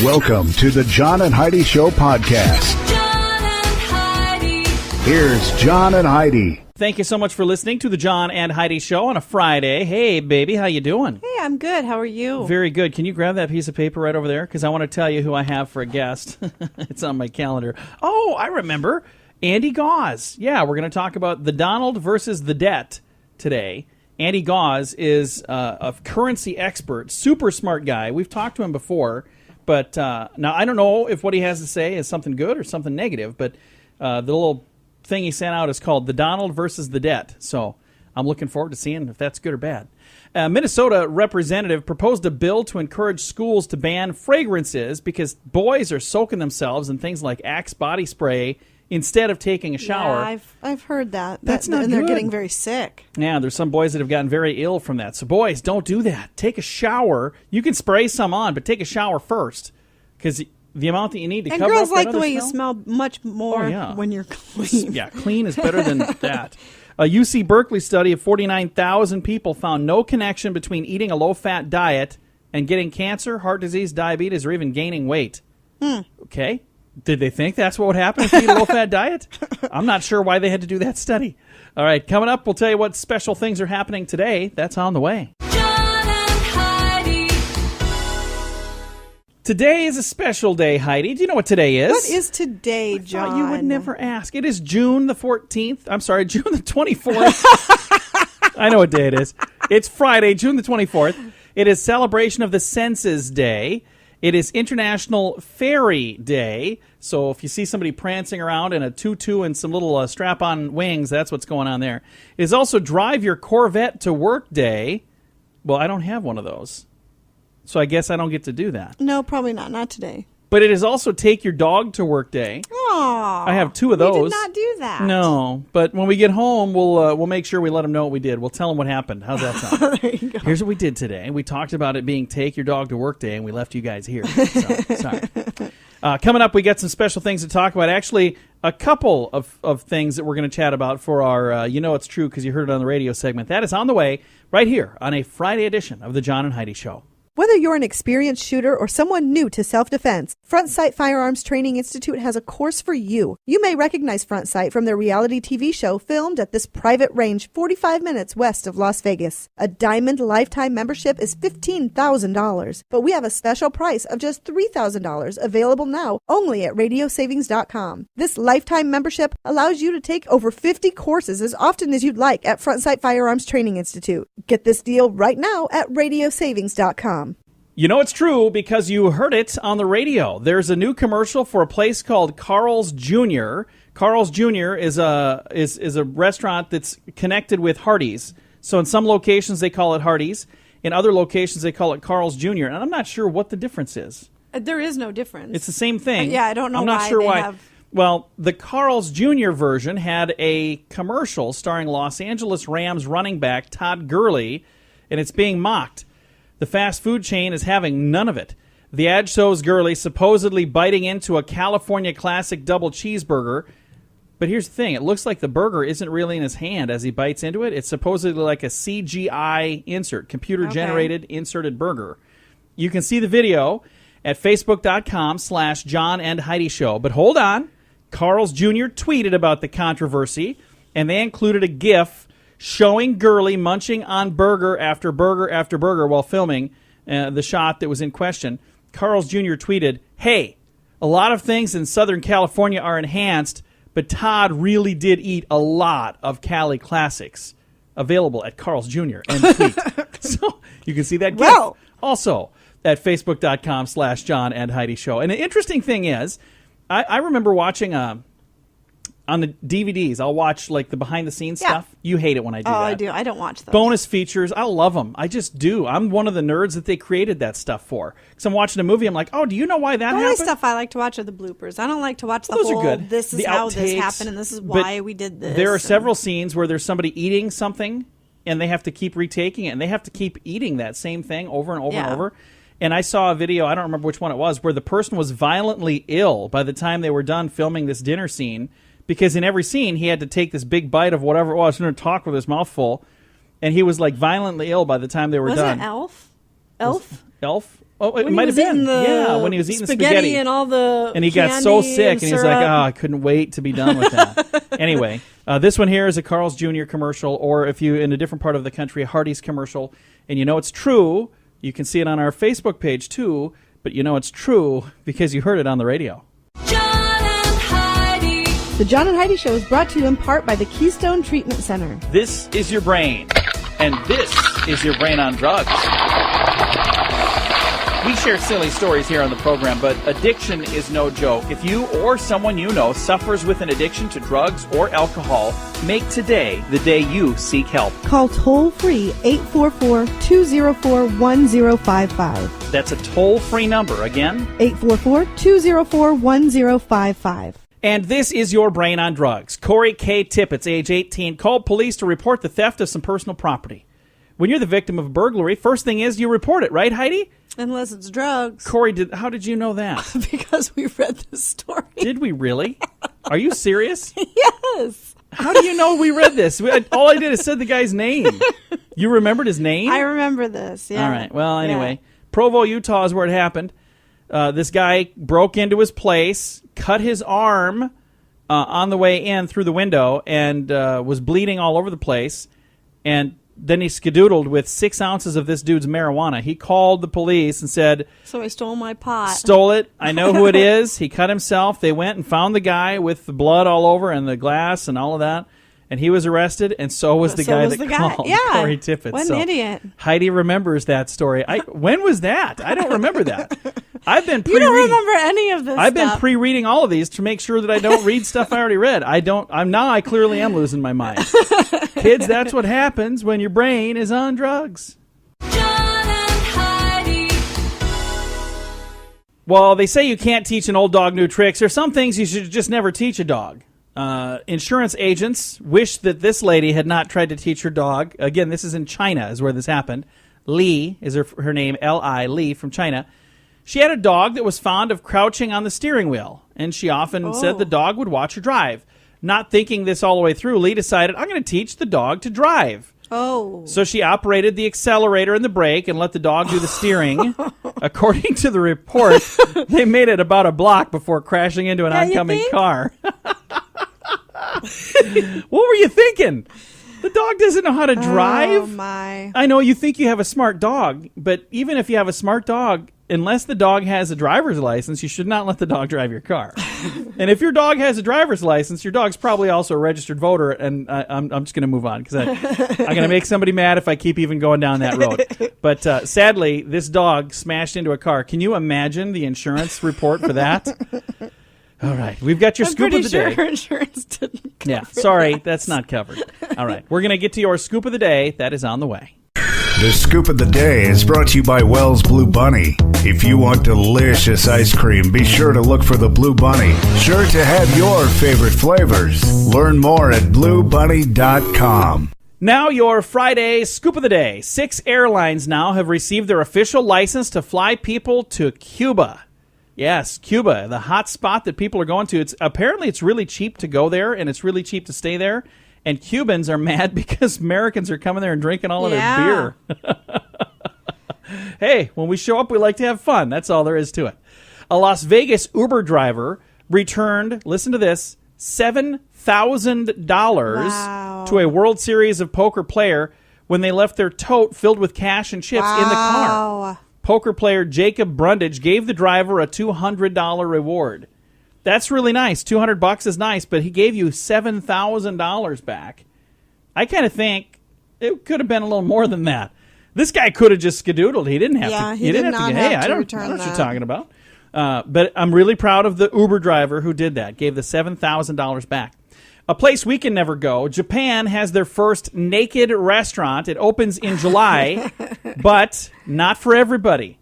Welcome to the John and Heidi Show podcast. John and Heidi. Here's John and Heidi. Thank you so much for listening to the John and Heidi Show on a Friday. Hey, baby, how you doing? Hey, I'm good. How are you? Very good. Can you grab that piece of paper right over there? Because I want to tell you who I have for a guest. It's on my calendar. Oh, I remember. Andy Gause. Yeah, we're going to talk about the Donald versus the debt today. Andy Gause is a currency expert, super smart guy. We've talked to him before, but now I don't know if what he has to say is something good or something negative, but the little thing he sent out is called the Donald versus the debt. So I'm looking forward to seeing if that's good or bad. Minnesota representative proposed a bill to encourage schools to ban fragrances because boys are soaking themselves in things like Axe body spray instead of taking a shower. Yeah, I've heard that. That's not and they're good. getting very sick. Yeah, there's some boys that have gotten very ill from that. So boys, don't do that. Take a shower. You can spray some on, but take a shower first because the amount that you need to And cover girls up like that the other way smell, you smell much more when you're clean. Yeah, clean is better than that. A UC Berkeley study of 49,000 people found no connection between eating a low-fat diet and getting cancer, heart disease, diabetes, or even gaining weight. Okay. Did they think that's what would happen if you eat a low-fat diet? I'm not sure why they had to do that study. All right, coming up, we'll tell you what special things are happening today. That's on the way. John and Heidi. Today is a special day, Heidi. Do you know what today is? What is today, John? Thought you would never ask. It is June the 14th. I'm sorry, June the 24th. I know what day it is. It's Friday, June the 24th. It is celebration of the Census Day. It is International Fairy Day. So if you see somebody prancing around in a tutu and some little strap-on wings, that's what's going on there. It is also Drive Your Corvette to Work Day. Well, I don't have one of those. So I guess I don't get to do that. No, probably not. Not today. But it is also Take Your Dog to Work Day. Aw. I have two of those. We did not do that. No, but when we get home, we'll make sure we let them know what we did. We'll tell them what happened. How's that sound? There you go. Here's what we did today. We talked about it being Take Your Dog to Work Day, and we left you guys here. So, sorry. Coming up, we got some special things to talk about. Actually, a couple of things that we're going to chat about for our You Know It's True because you heard it on the radio segment. That is on the way right here on a Friday edition of the John and Heidi Show. Whether you're an experienced shooter or someone new to self-defense, Front Sight Firearms Training Institute has a course for you. You may recognize Front Sight from their reality TV show filmed at this private range 45 minutes west of Las Vegas. A Diamond Lifetime membership is $15,000, but we have a special price of just $3,000 available now only at radiosavings.com. This lifetime membership allows you to take over 50 courses as often as you'd like at Front Sight Firearms Training Institute. Get this deal right now at radiosavings.com. You know it's true because you heard it on the radio. There's a new commercial for a place called Carl's Jr. Carl's Jr. is a restaurant that's connected with Hardee's. So in some locations they call it Hardee's. In other locations they call it Carl's Jr. And I'm not sure what the difference is. There is no difference. It's the same thing. Yeah, I don't know I'm not why sure they why. have... Well, the Carl's Jr. version had a commercial starring Los Angeles Rams running back Todd Gurley, and it's being mocked. The fast food chain is having none of it. The ad shows Gurley supposedly biting into a California Classic double cheeseburger. But here's the thing. It looks like the burger isn't really in his hand as he bites into it. It's supposedly like a CGI insert, computer-generated inserted burger. You can see the video at facebook.com/John and Heidi Show. But hold on. Carl's Jr. tweeted about the controversy, and they included a GIF showing Gurley munching on burger after burger after burger while filming the shot that was in question. Carl's Jr. tweeted, "Hey, a lot of things in Southern California are enhanced, but Todd really did eat a lot of Cali Classics." Available at Carl's Jr. End tweet. So you can see that GIF also at facebook.com/John and Heidi Show. And the interesting thing is, I remember watching on the DVDs, I'll watch like the behind-the-scenes stuff. You hate it when I do that. Oh, I do. I don't watch those. Bonus features, I love them. I just do. I'm one of the nerds that they created that stuff for. Because I'm watching a movie, I'm like, oh, do you know why that happened? The only stuff I like to watch are the bloopers. I don't like to watch the Those whole, are good. this is The how outtakes, this happened, and this is why we did this. There are several scenes where there's somebody eating something, and they have to keep retaking it, and they have to keep eating that same thing over and over and over. And I saw a video, I don't remember which one it was, where the person was violently ill by the time they were done filming this dinner scene. Because in every scene, he had to take this big bite of whatever it was and talk with his mouth full. And he was like violently ill by the time they were done. Was it Elf? Elf? Elf? Oh, it When might he have was been. eating the Yeah, when he was eating spaghetti. and all the And he got so candy sick, and he was like, syrup. oh, I couldn't wait to be done with that. Anyway, this one here is a Carl's Jr. commercial, or if you in a different part of the country, a Hardee's commercial, and you know it's true. You can see it on our Facebook page, too, but you know it's true because you heard it on the radio. John and Heidi. The John and Heidi Show is brought to you in part by the Keystone Treatment Center. This is your brain, and this is your brain on drugs. We share silly stories here on the program, but addiction is no joke. If you or someone you know suffers with an addiction to drugs or alcohol, make today the day you seek help. Call toll-free 844-204-1055. That's a toll-free number. Again, 844-204-1055. and this is your brain on drugs. Corey K. Tippett, age 18, called police to report the theft of some personal property. When you're the victim of a burglary, first thing is you report it, right, Heidi? Unless it's drugs. Corey, how did you know that? Because we read this story. Did we really? Are you serious? Yes. How do you know we read this? All I did is said the guy's name. You remembered his name? I remember this. Yeah. All right. Well, anyway, Yeah. Provo, Utah is where it happened. This guy broke into his place, cut his arm on the way in through the window, and was bleeding all over the place. And then he skedoodled with 6 ounces of this dude's marijuana. He called the police and said, So I stole my pot. stole it. I know who it is. He cut himself. They went and found the guy with the blood all over and the glass and all of that. And he was arrested, and so was the So guy was that the guy. called, Yeah. Corey Tippett. What an idiot. Heidi remembers that story. When was that? I don't remember that. I've been You don't pre-reading. remember any of this I've been stuff. pre-reading all of these to make sure that I don't read stuff I already read. I clearly am losing my mind. Kids, that's what happens when your brain is on drugs. John and Heidi. Well, they say you can't teach an old dog new tricks. There's some things you should just never teach a dog. Insurance agents wish that this lady had not tried to teach her dog. Again, this is in China is where this happened. Li is her name, L-I, Li from China. She had a dog that was fond of crouching on the steering wheel, and she often said the dog would watch her drive. Not thinking this all the way through, Li decided, I'm going to teach the dog to drive. Oh. So she operated the accelerator and the brake and let the dog do the steering. According to the report, they made it about a block before crashing into an Yeah, you oncoming think? car. What were you thinking? The dog doesn't know how to drive? Oh, my. I know you think you have a smart dog, but even if you have a smart dog, unless the dog has a driver's license, you should not let the dog drive your car. And if your dog has a driver's license, your dog's probably also a registered voter, and I'm just going to move on because I'm going to make somebody mad if I keep even going down that road. But sadly, this dog smashed into a car. Can you imagine the insurance report for that? All right, we've got your I'm scoop pretty of the sure day. her insurance didn't cover Yeah, sorry, that. that's not covered. All right, we're going to get to your scoop of the day. That is on the way. The Scoop of the Day is brought to you by Wells Blue Bunny. If you want delicious ice cream, be sure to look for the Blue Bunny. Sure to have your favorite flavors. Learn more at bluebunny.com. Now your Friday scoop of the day. 6 airlines now have received their official license to fly people to Cuba. Yes, Cuba, the hot spot that people are going to. Apparently it's really cheap to go there, and it's really cheap to stay there. And Cubans are mad because Americans are coming there and drinking all of their beer. Hey, when we show up, we like to have fun. That's all there is to it. A Las Vegas Uber driver returned, listen to this, $7,000 to a World Series of Poker player when they left their tote filled with cash and chips in the car. Wow. Poker player Jacob Brundage gave the driver a $200 reward. That's really nice. $200 is nice, but he gave you $7,000 back. I kind of think it could have been a little more than that. This guy could have just skedoodled. He didn't have Yeah, to. he did not get, have hey, I to don't return know what you're that. talking about. But I'm really proud of the Uber driver who did that. Gave the $7,000 back. A place we can never go. Japan has their first naked restaurant. It opens in July, but not for everybody.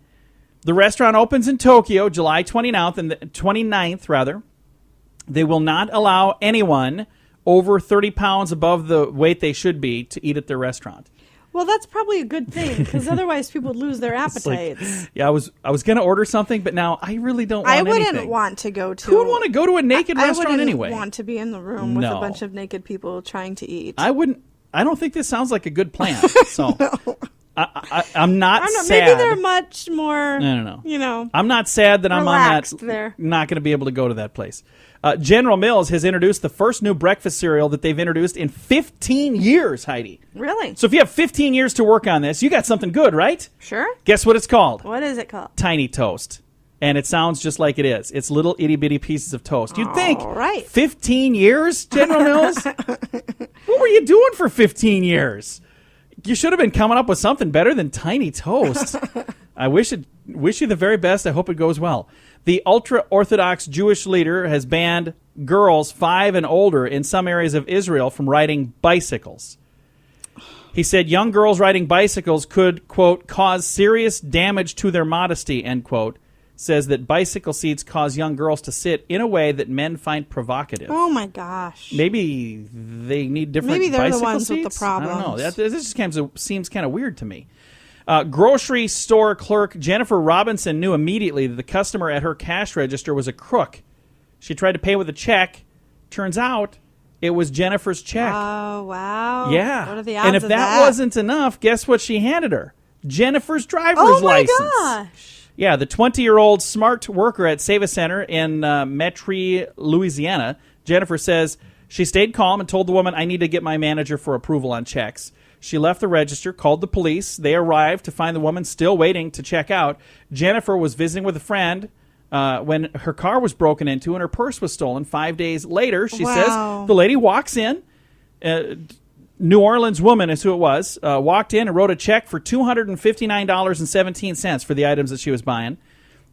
The restaurant opens in Tokyo July 29th, rather. They will not allow anyone over 30 pounds above the weight they should be to eat at their restaurant. Well, that's probably a good thing because otherwise people would lose their It's like, appetites. yeah, I was going to order something, but now I really don't want I wouldn't anything. want to go to. Who would want to go to a naked restaurant I wouldn't anyway? want to be in the room with No. a bunch of naked people trying to eat. I wouldn't. I don't think this sounds like a good plan. So I'm not sad. Maybe they're much more. No. I'm not sad that I'm on that. There. Not going to be able to go to that place. General Mills has introduced the first new breakfast cereal that they've introduced in 15 years, Heidi. Really? So if you have 15 years to work on this, you got something good, right? Sure. Guess what it's called? What is it called? Tiny Toast. And it sounds just like it is. It's little itty-bitty pieces of toast. You'd think, right. 15 years, General Mills? What were you doing for 15 years? You should have been coming up with something better than Tiny Toast. I wish you the very best. I hope it goes well. The ultra-Orthodox Jewish leader has banned girls 5 and older in some areas of Israel from riding bicycles. He said young girls riding bicycles could, quote, cause serious damage to their modesty, end quote. Says that bicycle seats cause young girls to sit in a way that men find provocative. Oh, my gosh. Maybe they need different Maybe they're bicycle the ones seats? with the problems. I don't know. This just seems kind of weird to me. Grocery store clerk Jennifer Robinson knew immediately that the customer at her cash register was a crook. She tried to pay with a check. Turns out it was Jennifer's check. Oh, wow. Yeah. What are the odds and if of that wasn't enough, guess what she handed her? Jennifer's driver's license. Oh, my gosh. Yeah, the 20-year-old smart worker at Save a Center in Metairie, Louisiana, Jennifer says she stayed calm and told the woman, I need to get my manager for approval on checks. She left the register, called the police. They arrived to find the woman still waiting to check out. Jennifer was visiting with a friend when her car was broken into and her purse was stolen. 5 days later, she says, the lady walks in. New Orleans woman is who it was, walked in and wrote a check for $259.17 for the items that she was buying.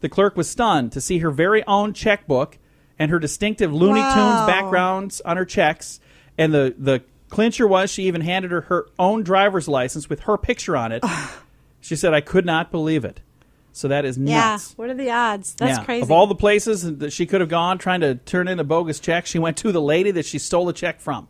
The clerk was stunned to see her very own checkbook and her distinctive Looney Tunes backgrounds on her checks. And the clincher was she even handed her her own driver's license with her picture on it. She said, I could not believe it. So that is nuts. Yeah, what are the odds? That's crazy. Of all the places that she could have gone trying to turn in a bogus check, she went to the lady that she stole the check from.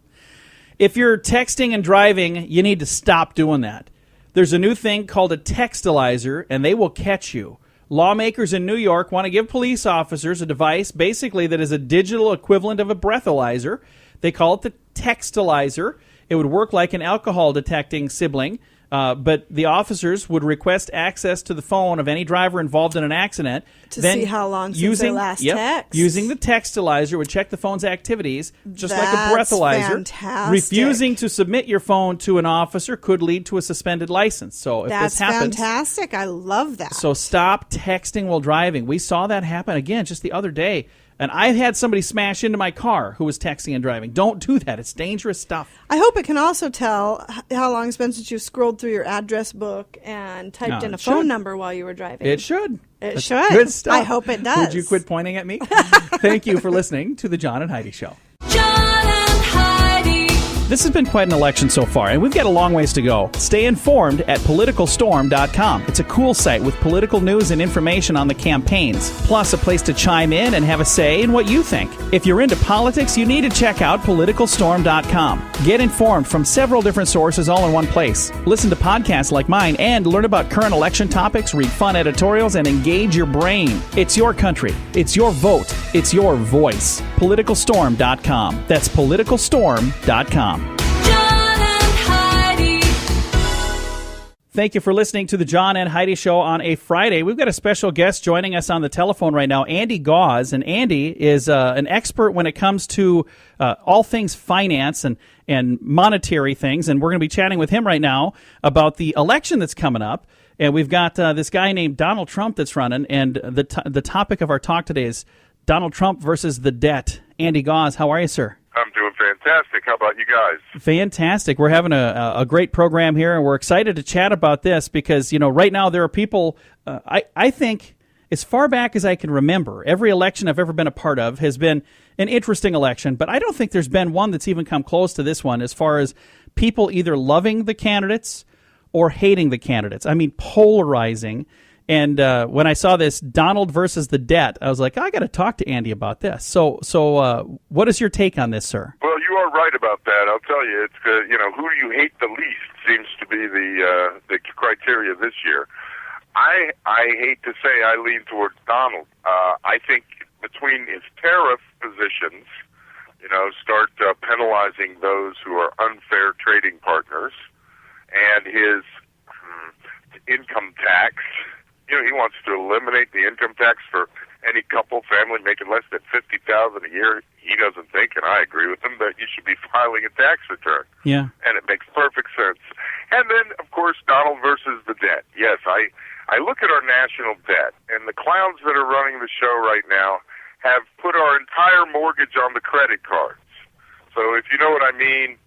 If you're texting and driving, you need to stop doing that. There's a new thing called a textilizer, and they will catch you. Lawmakers in New York want to give police officers a device basically that is a digital equivalent of a breathalyzer. They call it the textilizer. It would work like an alcohol detecting sibling, but the officers would request access to the phone of any driver involved in an accident. To see how long since their last text. Using the textilizer would check the phone's activities, just like a That's breathalyzer. fantastic. Refusing to submit your phone to an officer could lead to a suspended license. So if That's this happens, fantastic. I love that. so stop texting while driving. We saw that happen again just the other day. And I had somebody smash into my car who was texting and driving. Don't do that. It's dangerous stuff. I hope it can also tell how long it's been since you scrolled through your address book and typed in a phone number while you were driving. It should. It should. Good stuff. I hope it does. Would you quit pointing at me? Thank you for listening to the John and Heidi Show. John and Heidi. This has been quite an election so far, and we've got a long ways to go. Stay informed at politicalstorm.com. It's a cool site with political news and information on the campaigns, plus a place to chime in and have a say in what you think. If you're into politics, you need to check out politicalstorm.com. Get informed from several different sources all in one place. Listen to podcasts like mine and learn about current election topics, read fun editorials, and engage your brain. It's your country. It's your vote. It's your voice. Politicalstorm.com. That's politicalstorm.com. John and Heidi. Thank you for listening to the John and Heidi Show on a Friday. We've got a special guest joining us on the telephone right now, Andy Gause. And Andy is an expert when it comes to all things finance and monetary things. And we're going to be chatting with him right now about the election that's coming up. And we've got this guy named Donald Trump that's running. And the topic of our talk today is Donald Trump versus the debt. Andy Gause, how are you, sir? I'm doing fantastic. How about you guys? Fantastic. We're having a great program here, and we're excited to chat about this because, you know, right now there are people, I think, as far back as I can remember, every election I've ever been a part of has been an interesting election, but I don't think there's been one that's even come close to this one as far as people either loving the candidates or hating the candidates. I mean, polarizing. And when I saw this Donald versus the debt, I was like, I got to talk to Andy about this. So what is your take on this, sir? Well, you are right about that. I'll tell you, it's who do you hate the least seems to be the criteria this year. I hate to say I lean towards Donald. I think between his tariff positions, start penalizing those who are unfair trading partners, and his income tax. He wants to eliminate the income tax for any couple, family making less than $50,000 a year. He doesn't think, and I agree with him, that you should be filing a tax return. Yeah. And it makes perfect sense. And then, of course, Donald versus the debt. Yes, I look at our national debt, and the clowns that are running the show right now have put our entire mortgage on the credit cards. So if you know what I mean,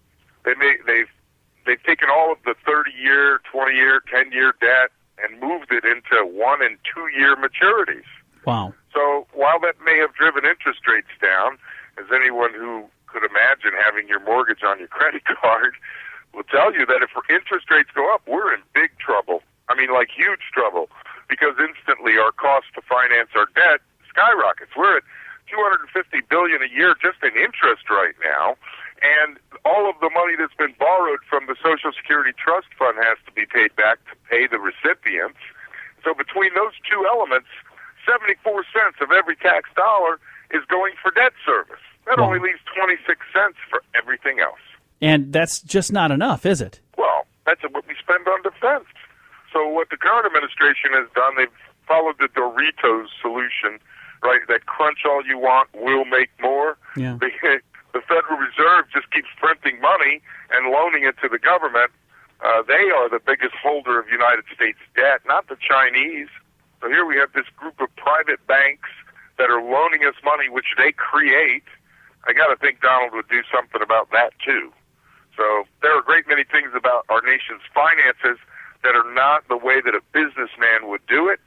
they've taken all of the 30-year, 20-year, 10-year debt and moved it into 1- and 2-year maturities. Wow. So while that may have driven interest rates down, as anyone who could imagine having your mortgage on your credit card will tell you that if interest rates go up, we're in big trouble. I mean, like huge trouble, because instantly our cost to finance our debt skyrockets. We're at $250 billion a year just in interest right now, and all of the money that's been borrowed from the Social Security Trust Fund has to be paid back to pay the recipients. So between those two elements, 74 cents of every tax dollar is going for debt service. That only leaves 26 cents for everything else. And that's just not enough, is it? Well, that's what we spend on defense. So what the current administration has done, they've followed the Doritos solution, right? That crunch all you want, we'll make more. Yeah. The Federal Reserve just keeps printing money and loaning it to the government. They are the biggest holder of United States debt, not the Chinese. So here we have this group of private banks that are loaning us money, which they create. I got to think Donald would do something about that, too. So there are a great many things about our nation's finances that are not the way that a businessman would do it.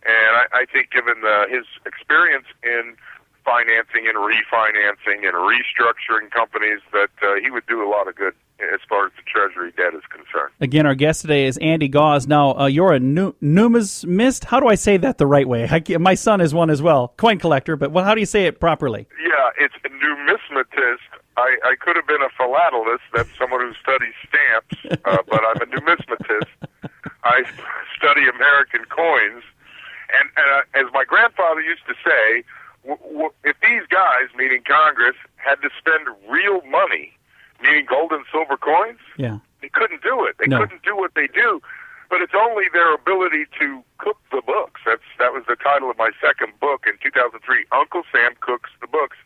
And I think given his experience in financing and refinancing and restructuring companies, that he would do a lot of good as far as the Treasury debt is concerned. Again, our guest today is Andy Gause. Now, you're a numismatist. How do I say that the right way? My son is one as well, coin collector, but how do you say it properly? Yeah, it's a numismatist. I could have been a philatelist. That's someone who studies stamps, but I'm a numismatist. I study American coins. And as my grandfather used to say, if these guys, meaning Congress, had to spend real money, meaning gold and silver coins, they couldn't do it. They couldn't do what they do. But it's only their ability to cook the books. That was the title of my second book in 2003, Uncle Sam Cooks the Books.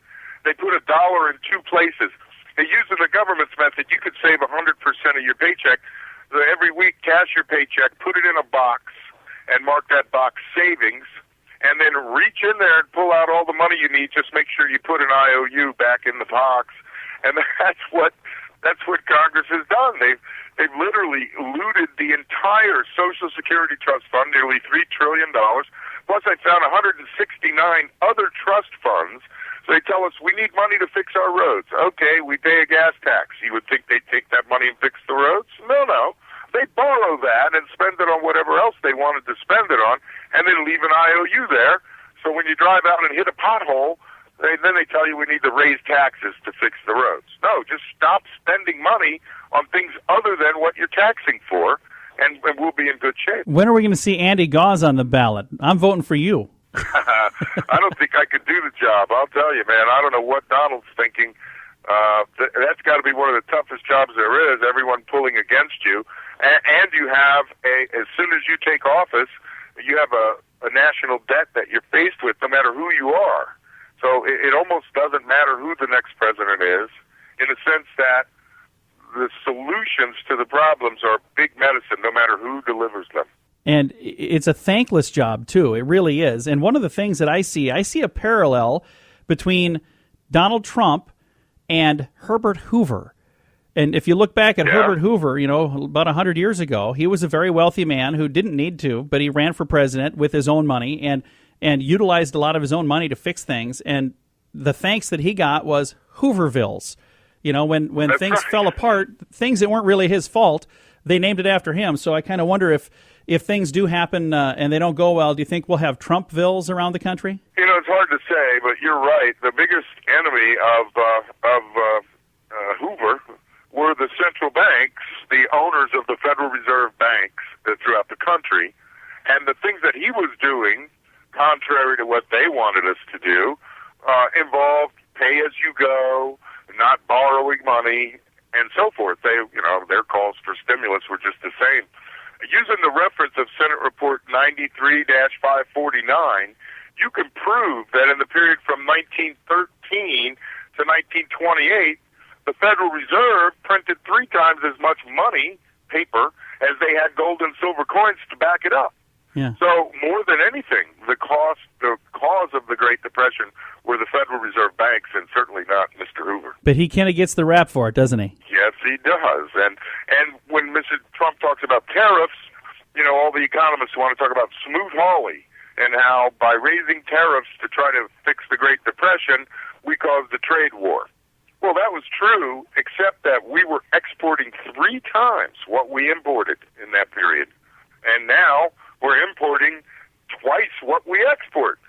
They put $1 in two places. They used the government's method. You could save 100% of your paycheck. So every week, cash your paycheck, put it in a box, and mark that box savings, and then reach in there and pull out all the money you need. Just make sure you put an IOU back in the box. And that's what Congress has done. They've literally looted the entire Social Security Trust Fund, nearly $3 trillion. Plus, I found 169 other trust funds. So they tell us we need money to fix our roads. Okay, we pay a gas tax. You would think they'd take that money and fix the roads? No. They borrow that and spend it on whatever else they wanted to spend it on, and then leave an IOU there. So when you drive out and hit a pothole, then they tell you we need to raise taxes to fix the roads. No, just stop spending money on things other than what you're taxing for, and we'll be in good shape. When are we going to see Andy Gause on the ballot? I'm voting for you. I don't think I could do the job. I'll tell you, man. I don't know what Donald's thinking. That's got to be one of the toughest jobs there is, everyone pulling against you. And you have, as soon as you take office, you have a national debt that you're faced with no matter who you are. So it almost doesn't matter who the next president is, in the sense that the solutions to the problems are big medicine no matter who delivers them. And it's a thankless job, too. It really is. And one of the things that I see a parallel between Donald Trump and Herbert Hoover. And if you look back at Herbert Hoover, about 100 years ago, he was a very wealthy man who didn't need to, but he ran for president with his own money and utilized a lot of his own money to fix things. And the thanks that he got was Hoovervilles. When things fell apart, things that weren't really his fault, they named it after him. So I kind of wonder if things do happen and they don't go well, do you think we'll have Trumpvilles around the country? It's hard to say, but you're right. The biggest enemy of Hoover were the central banks, the owners of the Federal Reserve banks throughout the country. And the things that he was doing, contrary to what they wanted us to do, involved pay-as-you-go, not borrowing money, and so forth. Their calls for stimulus were just the same. Using the reference of Senate Report 93-549, you can prove that in the period from 1913 to 1928, the Federal Reserve printed 3 times as much money, paper, as they had gold and silver coins to back it up. Yeah. So more than anything, the cause of the Great Depression were the Federal Reserve banks, and certainly not Mr. Hoover. But he kind of gets the rap for it, doesn't he? Yes, he does. And when Mr. Trump talks about tariffs, all the economists want to talk about smooth Hawley and how by raising tariffs to try to fix the Great Depression, we caused a trade war. Well, that was true, except that we were exporting 3 times what we imported in that period. And now we're importing twice what we export.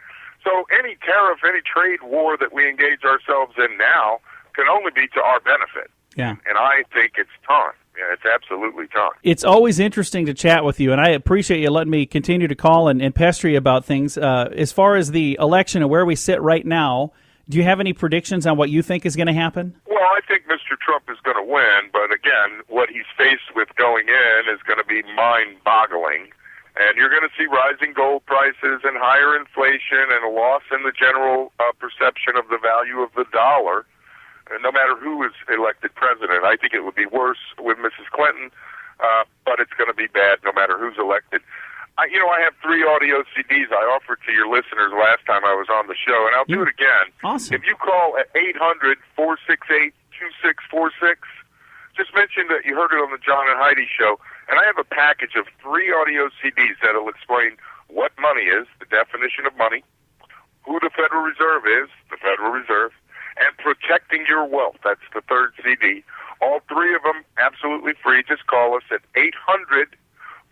So any tariff, any trade war that we engage ourselves in now can only be to our benefit. Yeah. And I think it's time. Yeah, it's absolutely time. It's always interesting to chat with you, and I appreciate you letting me continue to call and pester you about things. As far as the election and where we sit right now, do you have any predictions on what you think is going to happen? Well, I think Mr. Trump is going to win, but again, what he's faced with going in is going to be mind-boggling. And you're going to see rising gold prices and higher inflation and a loss in the general perception of the value of the dollar. And no matter who is elected president, I think it would be worse with Mrs. Clinton, but it's going to be bad no matter who's elected. I have 3 audio CDs I offered to your listeners last time I was on the show, and I'll do it again. Awesome. If you call at 800-468-2646, just mention that you heard it on the John and Heidi Show, and I have a package of 3 audio CDs that will explain what money is, the definition of money, who the Federal Reserve is, the Federal Reserve, and protecting your wealth. That's the 3rd CD. All 3 of them absolutely free. Just call us at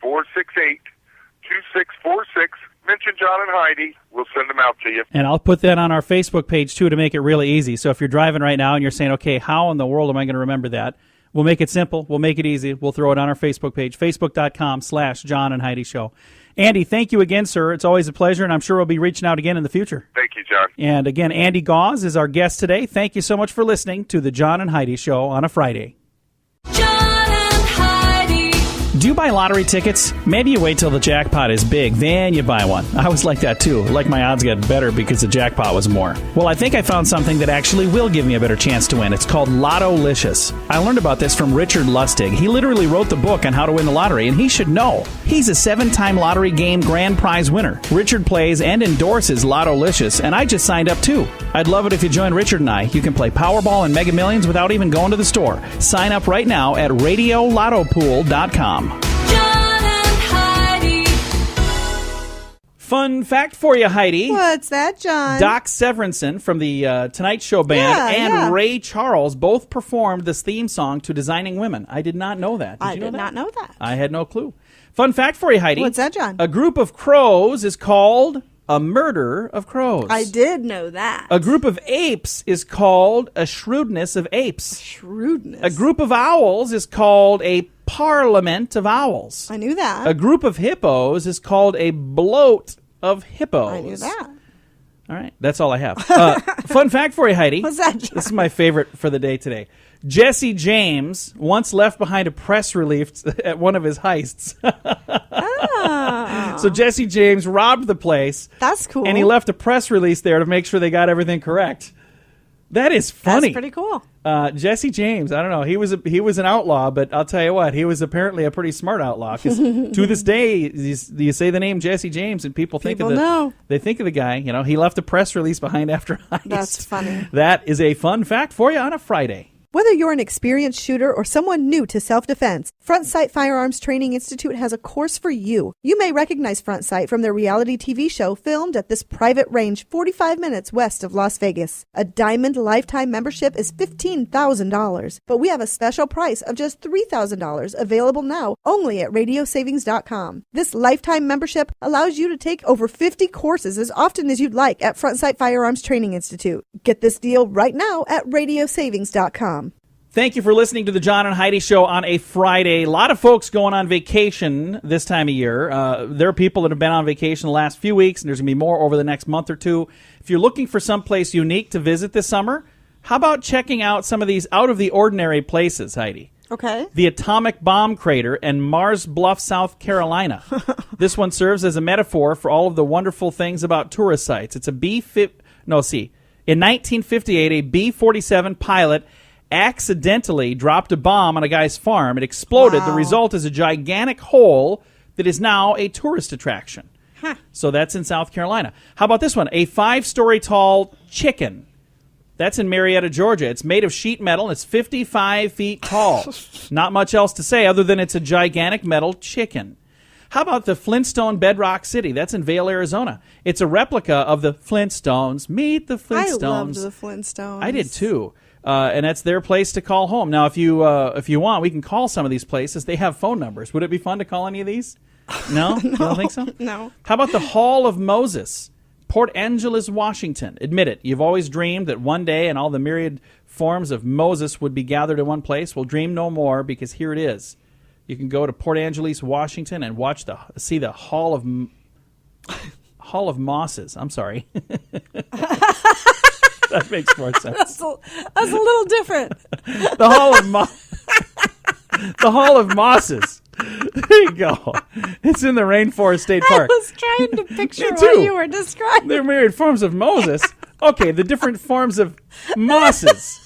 800-468-2646. Mention John and Heidi. We'll send them out to you. And I'll put that on our Facebook page, too, to make it really easy. So if you're driving right now and you're saying, okay, how in the world am I going to remember that? We'll make it simple. We'll make it easy. We'll throw it on our Facebook page, facebook.com/John and Heidi Show. Andy, thank you again, sir. It's always a pleasure, and I'm sure we'll be reaching out again in the future. Thank you, John. And again, Andy Gause is our guest today. Thank you so much for listening to the John and Heidi Show on a Friday. John and Heidi. Do you buy lottery tickets? Maybe you wait till the jackpot is big, then you buy one. I was like that too. Like my odds got better because the jackpot was more. Well, I think I found something that actually will give me a better chance to win. It's called Lotto-licious. I learned about this from Richard Lustig. He literally wrote the book on how to win the lottery, and he should know. He's a 7-time lottery game grand prize winner. Richard plays and endorses Lotto-licious, and I just signed up too. I'd love it if you join Richard and I. You can play Powerball and Mega Millions without even going to the store. Sign up right now at RadioLottopool.com. John and Heidi. Fun fact for you, Heidi. What's that, John? Doc Severinsen from the Tonight Show band and Ray Charles both performed this theme song to Designing Women. I did not know that. Did you know that? not know that. I had no clue. Fun fact for you, Heidi. What's that, John? A group of crows is called a murder of crows. I did know that. A group of apes is called a shrewdness of apes. Shrewdness. A group of owls is called a parliament of owls. I knew that. A group of hippos is called a bloat of hippos. I knew that. All right, that's all I have. Fun fact for you, Heidi. What's that, John? This is my favorite for the day today. Jesse James once left behind a press release at one of his heists. So Jesse James robbed the place. That's cool. And he left a press release there to make sure they got everything correct. That is funny. That's pretty cool. Jesse James, I don't know. He was an outlaw, but I'll tell you what, he was apparently a pretty smart outlaw. Because to this day, you say the name Jesse James, and people think they think of the guy. You know, he left a press release behind after heist. That's funny. That is a fun fact for you on a Friday. Whether you're an experienced shooter or someone new to self-defense, Front Sight Firearms Training Institute has a course for you. You may recognize Front Sight from their reality TV show filmed at this private range 45 minutes west of Las Vegas. A Diamond Lifetime membership is $15,000, but we have a special price of just $3,000 available now only at radiosavings.com. This lifetime membership allows you to take over 50 courses as often as you'd like at Front Sight Firearms Training Institute. Get this deal right now at radiosavings.com. Thank you for listening to the John and Heidi Show on a Friday. A lot of folks going on vacation this time of year. There are people that have been on vacation the last few weeks, and there's going to be more over the next month or two. If you're looking for someplace unique to visit this summer, how about checking out some of these out-of-the-ordinary places, Heidi? Okay. the atomic bomb crater, and Mars Bluff, South Carolina. This one serves as a metaphor for all of the wonderful things about tourist sites. It's a In 1958, a B-47 pilot accidentally dropped a bomb on a guy's farm. It exploded. Wow. The result is a gigantic hole that is now a tourist attraction. Huh. So that's in South Carolina. How about this one? A 5-story tall chicken. That's in Marietta, Georgia. It's made of sheet metal, and it's 55 feet tall. Not much else to say other than it's a gigantic metal chicken. How about the Flintstone Bedrock City? That's in Vail, Arizona. It's a replica of the Flintstones. Meet the Flintstones. I loved the Flintstones. I did too. And that's their place to call home. Now, if you want, we can call some of these places. They have phone numbers. Would it be fun to call any of these? No? You don't think so? No. How about the Hall of Moses? Port Angeles, Washington. Admit it, you've always dreamed that one day and all the myriad forms of Moses would be gathered in one place. Well, dream no more, because here it is. You can go to Port Angeles, Washington, and see the Hall of Mosses. I'm sorry. That makes more sense. That's a little different. The Hall of Mosses. There you go. It's in the Rainforest State Park. I was trying to picture Me too. what you were describing. They're myriad forms of Moses. Okay, the different forms of mosses.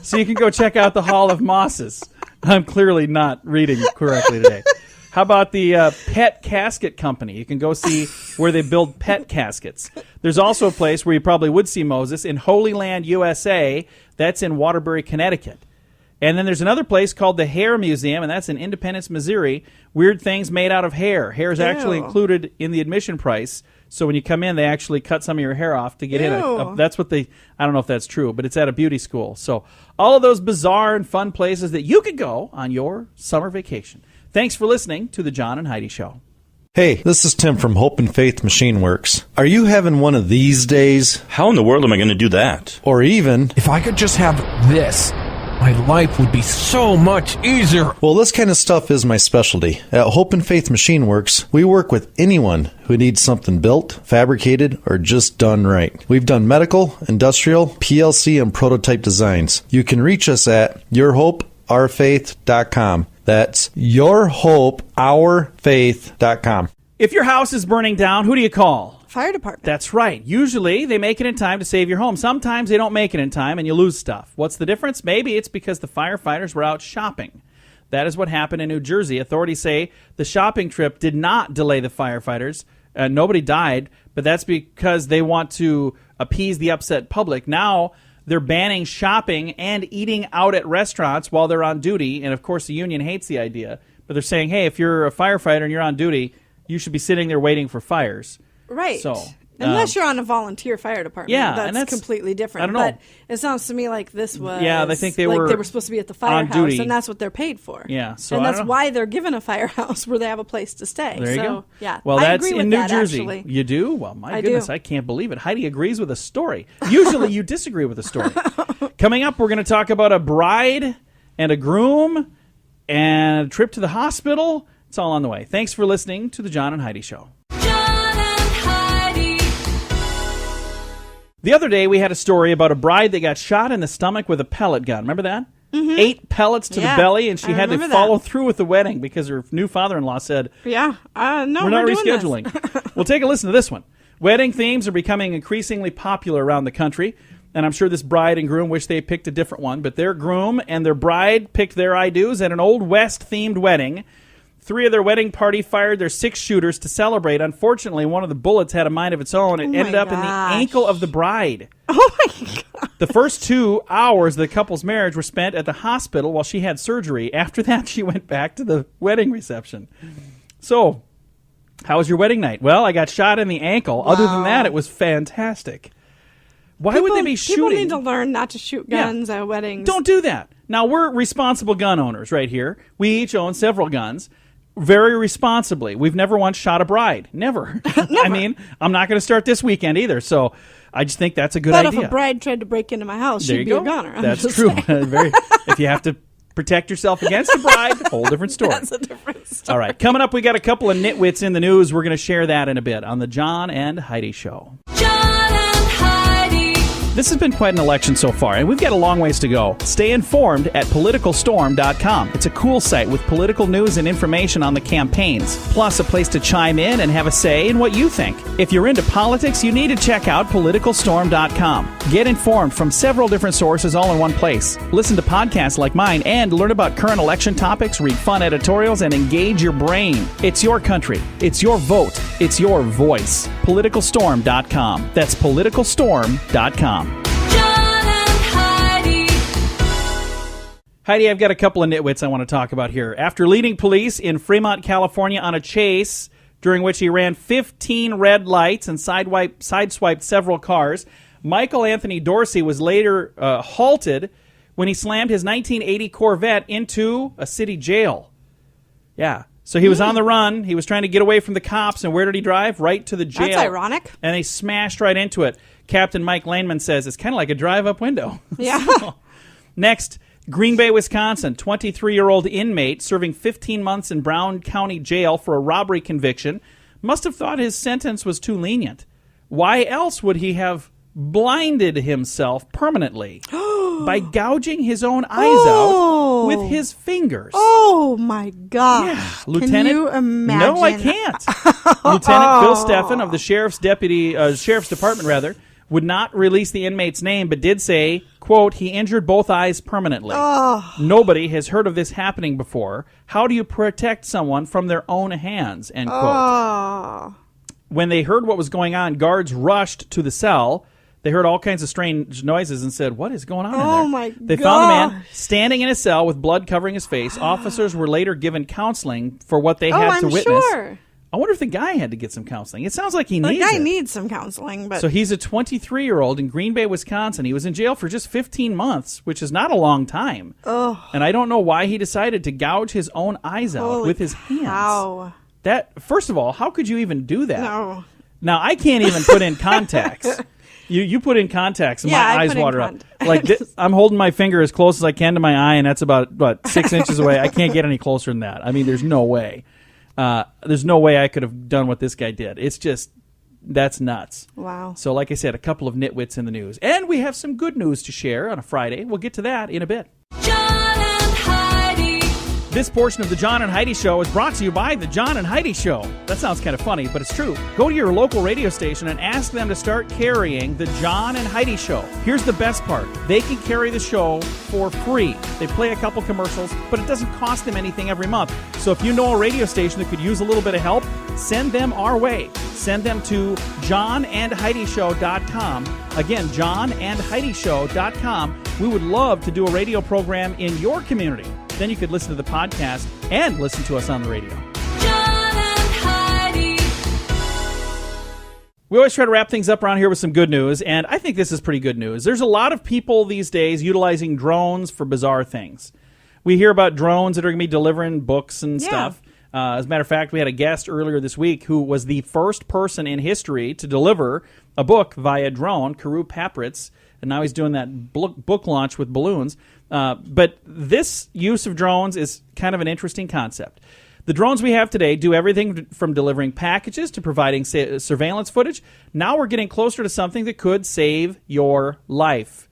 So you can go check out the Hall of Mosses. I'm clearly not reading correctly today. How about the Pet Casket Company? You can go see where they build pet caskets. There's also a place where you probably would see Moses in Holy Land, USA. That's in Waterbury, Connecticut. And then there's another place called the Hair Museum, and that's in Independence, Missouri. Weird things made out of hair. Hair is actually included in the admission price. So when you come in, they actually cut some of your hair off to get in. That's what I don't know if that's true, but it's at a beauty school. So all of those bizarre and fun places that you could go on your summer vacation. Thanks for listening to the John and Heidi Show. Hey, this is Tim from Hope and Faith Machine Works. Are you having one of these days? How in the world am I going to do that? Or even, if I could just have this, my life would be so much easier. Well, this kind of stuff is my specialty. At Hope and Faith Machine Works, we work with anyone who needs something built, fabricated, or just done right. We've done medical, industrial, PLC, and prototype designs. You can reach us at yourhopeourfaith.com. That's yourhopeourfaith.com. If your house is burning down, who do you call? Fire department. That's right. Usually they make it in time to save your home. Sometimes they don't make it in time and you lose stuff. What's the difference? Maybe it's because the firefighters were out shopping. That is what happened in New Jersey. Authorities say the shopping trip did not delay the firefighters. Nobody died, but that's because they want to appease the upset public. Now they're banning shopping and eating out at restaurants while they're on duty. And, of course, the union hates the idea. But they're saying, hey, if you're a firefighter and you're on duty, you should be sitting there waiting for fires. Right. So, unless you're on a volunteer fire department. Yeah, that's completely different. I don't know. But it sounds to me like this was... Yeah, I think they like were they were supposed to be at the on firehouse, duty. and that's what they're paid for. Yeah, so and I that's don't know. why they're given a firehouse where they have a place to stay. There you so, go. Yeah, well, I that's agree in with New that, Jersey. Actually. You do? Well, my I goodness, do. I can't believe it. Heidi agrees with a story. Usually you disagree with a story. Coming up, we're going to talk about a bride and a groom and a trip to the hospital. It's all on the way. Thanks for listening to the John and Heidi Show. John and Heidi. The other day, we had a story about a bride that got shot in the stomach with a pellet gun. Remember that? Mm-hmm. 8 pellets to the belly, and she had to follow through with the wedding because her new father-in-law said, Yeah, no, we're not doing rescheduling. We'll take a listen to this one. Wedding themes are becoming increasingly popular around the country, and I'm sure this bride and groom wish they picked a different one, but their groom and their bride picked their I-dos at an Old West-themed wedding. 3 of their wedding party fired their 6 shooters to celebrate. Unfortunately, one of the bullets had a mind of its own. It ended up in the ankle of the bride. Oh, my God. The first 2 hours of the couple's marriage were spent at the hospital while she had surgery. After that, she went back to the wedding reception. So, how was your wedding night? Well, I got shot in the ankle. Wow. Other than that, it was fantastic. Why would they be shooting? People need to learn not to shoot guns at weddings. Don't do that. Now, we're responsible gun owners right here. We each own several guns. Very responsibly. We've never once shot a bride. Never. I mean, I'm not going to start this weekend either. So I just think that's a good idea. But if a bride tried to break into my house, she'd be a gunner. That's true. If you have to protect yourself against a bride, whole different story. That's a different story. All right. Coming up, we got a couple of nitwits in the news. We're going to share that in a bit on the John and Heidi Show. John and Heidi. This has been quite an election so far, and we've got a long ways to go. Stay informed at politicalstorm.com. It's a cool site with political news and information on the campaigns, plus a place to chime in and have a say in what you think. If you're into politics, you need to check out politicalstorm.com. Get informed from several different sources all in one place. Listen to podcasts like mine and learn about current election topics, read fun editorials, and engage your brain. It's your country. It's your vote. It's your voice. Politicalstorm.com. That's politicalstorm.com. John and Heidi. Heidi, I've got a couple of nitwits I want to talk about here. After leading police in Fremont, California on a chase during which he ran 15 red lights and sideswiped several cars, Michael Anthony Dorsey was later halted when he slammed his 1980 Corvette into a city jail. Yeah. So he was on the run. He was trying to get away from the cops. And where did he drive? Right to the jail. That's ironic. And they smashed right into it. Captain Mike Laneman says it's kind of like a drive-up window. Yeah. Next, Green Bay, Wisconsin, 23-year-old inmate serving 15 months in Brown County Jail for a robbery conviction must have thought his sentence was too lenient. Why else would he have blinded himself permanently by gouging his own eyes out with his fingers? Oh, my gosh. Yeah. Lieutenant, Can you imagine? No, I can't. Lieutenant Phil Steffen of the Sheriff's Department, would not release the inmate's name, but did say, quote, he injured both eyes permanently. Nobody has heard of this happening before. How do you protect someone from their own hands, end quote. When they heard what was going on, guards rushed to the cell. They heard all kinds of strange noises and said, what is going on in there? Oh, my They found the man standing in a cell with blood covering his face. Officers were later given counseling for what they had to witness. Sure. I wonder if the guy had to get some counseling. It sounds like he needs it. The guy needs some counseling. But So he's a 23-year-old in Green Bay, Wisconsin. He was in jail for just 15 months, which is not a long time. And I don't know why he decided to gouge his own eyes out with his hands. Wow. That, first of all, how could you even do that? No. Now, I can't even put in contacts. You put in contacts and my eyes water up. Like this, I'm holding my finger as close as I can to my eye, and that's about 6 inches away. I can't get any closer than that. I mean, there's no way. There's no way I could have done what this guy did. It's just, that's nuts. Wow. So like I said, a couple of nitwits in the news. And we have some good news to share on a Friday. We'll get to that in a bit. John and Heidi. This portion of the John and Heidi Show is brought to you by the John and Heidi Show. That sounds kind of funny, but it's true. Go to your local radio station and ask them to start carrying the John and Heidi Show. Here's the best part. They can carry the show for free. They play a couple commercials, but it doesn't cost them anything every month. So if you know a radio station that could use a little bit of help, send them our way. Send them to johnandheidishow.com. Again, johnandheidishow.com. We would love to do a radio program in your community. Then you could listen to the podcast and listen to us on the radio. John and Heidi. We always try to wrap things up around here with some good news, and I think this is pretty good news. There's a lot of people these days utilizing drones for bizarre things. We hear about drones that are going to be delivering books and stuff. As a matter of fact, we had a guest earlier this week who was the first person in history to deliver a book via drone, Karu Papritz, and now he's doing that book launch with balloons. But this use of drones is kind of an interesting concept. The drones we have today do everything from delivering packages to providing surveillance footage. Now we're getting closer to something that could save your life.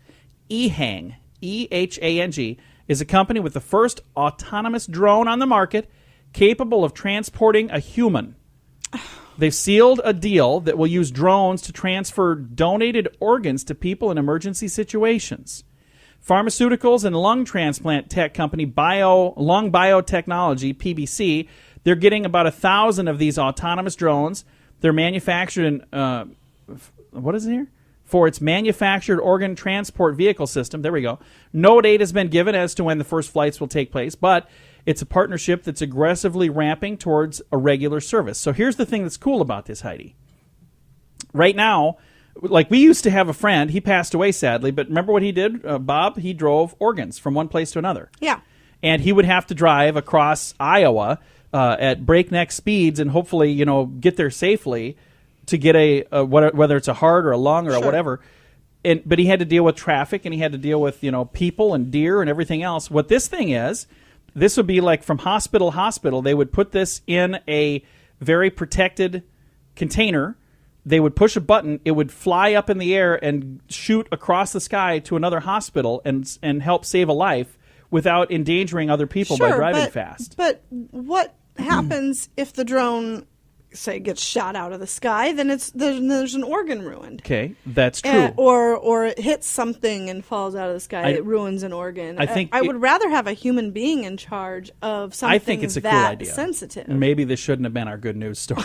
EHang, E-H-A-N-G, is a company with the first autonomous drone on the market capable of transporting a human. They've sealed a deal that will use drones to transfer donated organs to people in emergency situations. Pharmaceuticals and lung transplant tech company Lung Biotechnology, PBC, they're getting about 1,000 of these autonomous drones. They're manufactured in, what is it here? For its manufactured organ transport vehicle system. There we go. No date has been given as to when the first flights will take place, but it's a partnership that's aggressively ramping towards a regular service. So here's the thing that's cool about this, Heidi. Right now, like we used to have a friend, he passed away sadly, but remember what he did? Bob, he drove organs from one place to another. Yeah. And he would have to drive across Iowa at breakneck speeds and hopefully, get there safely to get whether it's a heart or a lung or a whatever. But he had to deal with traffic and he had to deal with, people and deer and everything else. What this thing is, this would be like from hospital to hospital. They would put this in a very protected container they would push a button, it would fly up in the air and shoot across the sky to another hospital and help save a life without endangering other people by driving fast. But what happens if the drone, say, gets shot out of the sky? Then there's an organ ruined. Okay, that's true. Or it hits something and falls out of the sky. It ruins an organ. I would rather have a human being in charge of something I think it's a cool that idea. sensitive. Maybe this shouldn't have been our good news story.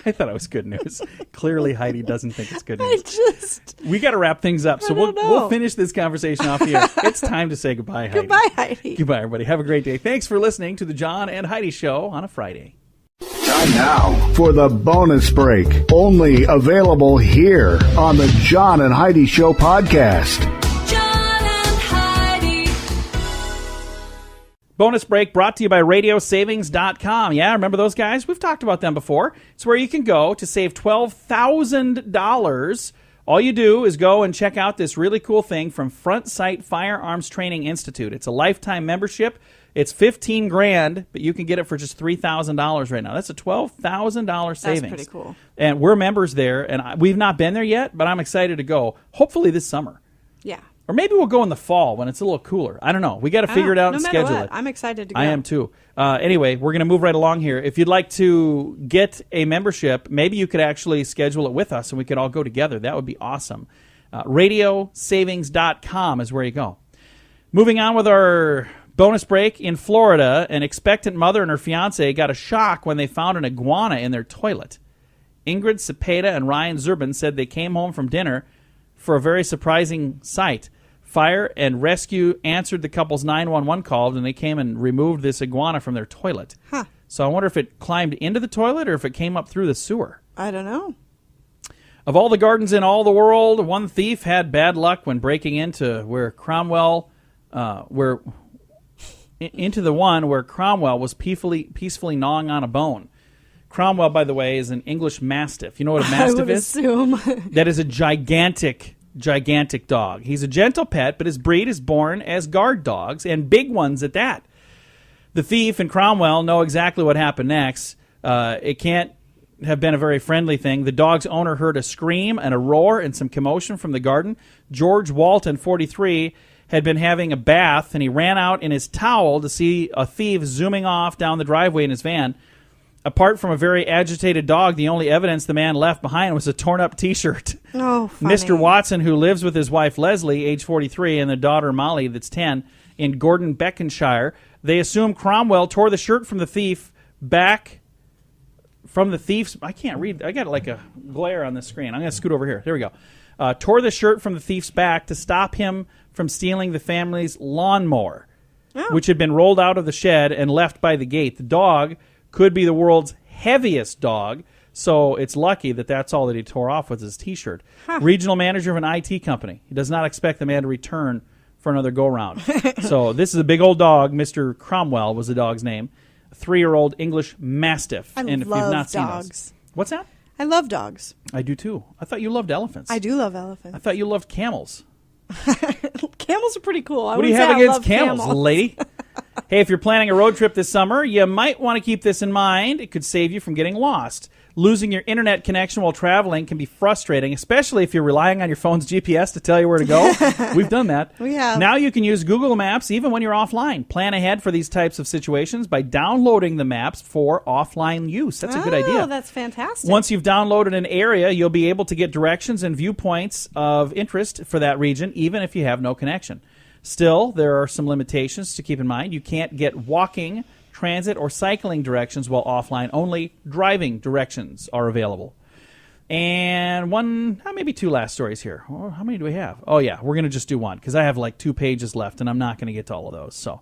I thought it was good news. Clearly, Heidi doesn't think it's good news. We got to wrap things up, so we'll finish this conversation off here. It's time to say goodbye, Heidi. Goodbye, Heidi. Goodbye, everybody. Have a great day. Thanks for listening to the John and Heidi Show on a Friday. Time now for the bonus break, only available here on the John and Heidi Show podcast. John and Heidi. Bonus break brought to you by RadioSavings.com. Yeah, remember those guys? We've talked about them before. It's where you can go to save $12,000. All you do is go and check out this really cool thing from Front Sight Firearms Training Institute. It's a lifetime membership. It's $15,000, but you can get it for just $3,000 right now. That's a $12,000 savings. That's pretty cool. And we're members there, and we've not been there yet, but I'm excited to go. Hopefully this summer. Yeah. Or maybe we'll go in the fall when it's a little cooler. I don't know. We got to figure it out and schedule it. I'm excited to go. I am too. Anyway, we're going to move right along here. If you'd like to get a membership, maybe you could actually schedule it with us and we could all go together. That would be awesome. RadioSavings.com is where you go. Moving on with our bonus break. In Florida, an expectant mother and her fiancé got a shock when they found an iguana in their toilet. Ingrid Cepeda and Ryan Zurban said they came home from dinner for a very surprising sight. Fire and rescue answered the couple's 911 call, and they came and removed this iguana from their toilet. Huh. So I wonder if it climbed into the toilet or if it came up through the sewer. I don't know. Of all the gardens in all the world, one thief had bad luck when breaking into where Cromwell was peacefully gnawing on a bone. Cromwell, by the way, is an English Mastiff. You know what a Mastiff I would is? assume. That is a gigantic dog. He's a gentle pet, but his breed is born as guard dogs, and big ones at that. The thief and Cromwell know exactly what happened next. It can't have been a very friendly thing. The dog's owner heard a scream and a roar and some commotion from the garden. George Walton, 43, had been having a bath, and he ran out in his towel to see a thief zooming off down the driveway in his van. Apart from a very agitated dog, the only evidence the man left behind was a torn-up T-shirt. Oh, funny. Mr. Watson, who lives with his wife Leslie, age 43, and their daughter Molly, that's 10, in Gordon, Beckonshire, they assume Cromwell tore the shirt from the thief back from the thief's... I can't read. I got like a glare on the screen. I'm going to scoot over here. There we go. Tore the shirt from the thief's back to stop him from stealing the family's lawnmower, which had been rolled out of the shed and left by the gate. The dog could be the world's heaviest dog, so it's lucky that that's all that he tore off was his T-shirt. Huh. Regional manager of an IT company. He does not expect the man to return for another go-round. So this is a big old dog. Mr. Cromwell was the dog's name. A 3-year-old English Mastiff. I and if love you've not dogs. Seen those, what's that? I love dogs. I do too. I thought you loved elephants. I do love elephants. I thought you loved camels. Camels are pretty cool. What do you have against camels, lady? Hey, if you're planning a road trip this summer, you might want to keep this in mind. It could save you from getting lost. Losing your internet connection while traveling can be frustrating, especially if you're relying on your phone's GPS to tell you where to go. We've done that. We have. Now you can use Google Maps even when you're offline. Plan ahead for these types of situations by downloading the maps for offline use. That's a good idea. Oh, that's fantastic. Once you've downloaded an area, you'll be able to get directions and viewpoints of interest for that region, even if you have no connection. Still, there are some limitations to keep in mind. You can't get walking, transit, or cycling directions while offline. Only driving directions are available. And maybe two last stories here. Or how many do we have? Oh, yeah, we're going to just do one because I have like 2 pages left, and I'm not going to get to all of those. So,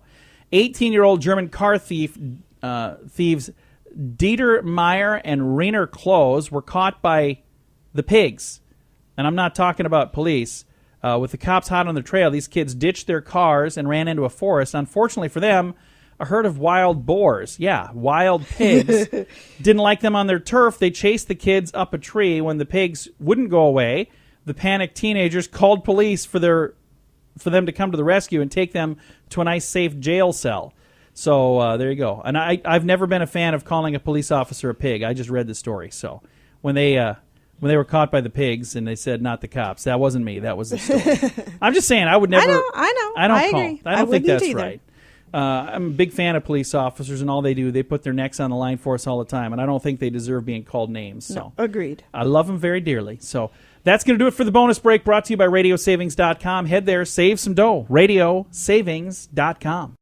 18-year-old German car thieves Dieter Meyer and Rainer Klose were caught by the pigs. And I'm not talking about police. With the cops hot on their trail, these kids ditched their cars and ran into a forest. Unfortunately for them, a herd of wild boars, wild pigs, didn't like them on their turf. They chased the kids up a tree. When the pigs wouldn't go away, the panicked teenagers called police for them to come to the rescue and take them to a nice, safe jail cell. So there you go. And I've never been a fan of calling a police officer a pig. I just read the story. So when they when they were caught by the pigs, and they said, "Not the cops." That wasn't me. That was the story. I'm just saying, I would never. I know. I agree. I don't think that's either. right. I'm a big fan of police officers, and all they do, they put their necks on the line for us all the time, and I don't think they deserve being called names. So. No, agreed. I love them very dearly. So that's going to do it for the bonus break, brought to you by RadioSavings.com. Head there, save some dough. RadioSavings.com.